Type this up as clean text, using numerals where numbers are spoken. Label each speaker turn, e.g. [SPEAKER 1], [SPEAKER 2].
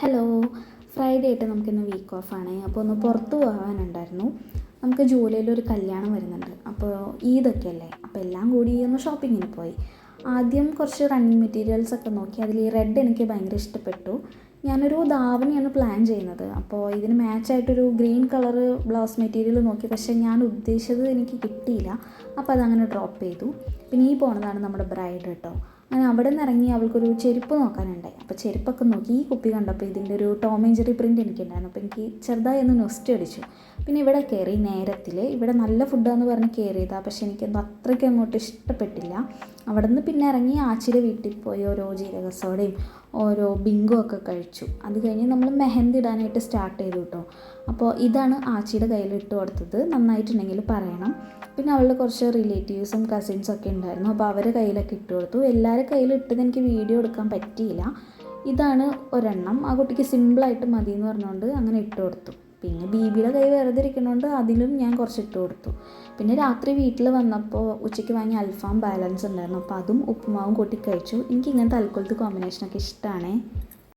[SPEAKER 1] Hello. Friday ആയിട്ട് നമുക്കിന്ന് week ഓഫാണ്. അപ്പോൾ ഒന്ന് പുറത്ത് പോകാനുണ്ടായിരുന്നു. നമുക്ക് ജൂലൈയിലൊരു കല്യാണം വരുന്നുണ്ട്. അപ്പോൾ ഈദൊക്കെ അല്ലേ, അപ്പോൾ എല്ലാം കൂടി ഒന്ന് ഷോപ്പിങ്ങിന് പോയി. ആദ്യം കുറച്ച് റണ്ണിങ് മെറ്റീരിയൽസൊക്കെ നോക്കി. അതിൽ ഈ റെഡ് എനിക്ക് ഭയങ്കര ഇഷ്ടപ്പെട്ടു. ഞാനൊരു ധാവണിയാണ് പ്ലാൻ ചെയ്യുന്നത്. അപ്പോൾ ഇതിന് മാച്ചായിട്ടൊരു ഗ്രീൻ കളറ് ബ്ലൗസ് മെറ്റീരിയൽ നോക്കി, പക്ഷേ ഞാൻ ഉദ്ദേശിച്ചത് എനിക്ക് കിട്ടിയില്ല. അപ്പോൾ അതങ്ങനെ ഡ്രോപ്പ് ചെയ്തു. പിന്നെ ഈ പോണതാണ് നമ്മുടെ ബ്രൈഡ് കേട്ടോ. അങ്ങനെ അവിടെ നിന്ന് ഇറങ്ങി അവൾക്കൊരു ചെരുപ്പ് നോക്കാനുണ്ടായി. അപ്പോൾ ചെരുപ്പൊക്കെ നോക്കി. ഈ കുപ്പി കണ്ടപ്പോൾ ഇതിൻ്റെ ഒരു ടോം ആൻഡ് ജെറി പ്രിൻ്റ് എനിക്കുണ്ടായിരുന്നു. അപ്പോൾ എനിക്ക് ചെറുതായി ഒന്ന് നൊസ്റ്റ് അടിച്ചു. പിന്നെ ഇവിടെ കയറി നേരത്തിൽ. ഇവിടെ നല്ല ഫുഡാന്ന് പറഞ്ഞ് കയറിയതാണ്, പക്ഷേ എനിക്കെന്തോ അത്രയ്ക്ക് അങ്ങോട്ട് ഇഷ്ടപ്പെട്ടില്ല. അവിടെ നിന്ന് പിന്നെ ഇറങ്ങി ആച്ചിയുടെ വീട്ടിൽ പോയി ഓരോ ജീരക സോഡയും ഓരോ ബിങ്കോ ഒക്കെ കഴിച്ചു. അത് കഴിഞ്ഞ് നമ്മൾ മെഹന്തി ഇടാനായിട്ട് സ്റ്റാർട്ട് ചെയ്തു കേട്ടോ. അപ്പോൾ ഇതാണ് ആച്ചിയുടെ കയ്യിൽ ഇട്ട് കൊടുത്തത്. നന്നായിട്ടുണ്ടെങ്കിൽ പറയണം. പിന്നെ അവളുടെ കുറച്ച് റിലേറ്റീവ്സും കസിൻസും ഒക്കെ ഉണ്ടായിരുന്നു. അപ്പോൾ അവരുടെ കയ്യിലൊക്കെ ഇട്ട് കൊടുത്തു. എല്ലാവരുടെ കയ്യിൽ ഇട്ടത് എനിക്ക് വീഡിയോ എടുക്കാൻ പറ്റിയില്ല. ഇതാണ് ഒരെണ്ണം. ആ കുട്ടിക്ക് സിമ്പിളായിട്ട് മതി എന്ന് പറഞ്ഞുകൊണ്ട് അങ്ങനെ ഇട്ട് കൊടുത്തു. പിന്നെ ബീബിയുടെ കൈ വെറുതെ ഇരിക്കണോണ്ട് അതിലും ഞാൻ കുറച്ച് ഇട്ട് കൊടുത്തു. പിന്നെ രാത്രി വീട്ടിൽ വന്നപ്പോൾ ഉച്ചയ്ക്ക് വാങ്ങിയ അൽഫാം ബാലൻസ് ഉണ്ടായിരുന്നു. അപ്പോൾ അതും ഉപ്പുമാവും കൂട്ടി കഴിച്ചു. എനിക്ക് ഇങ്ങനത്തെ അൽക്കൊലത്ത് കോമ്പിനേഷനൊക്കെ ഇഷ്ടമാണേ.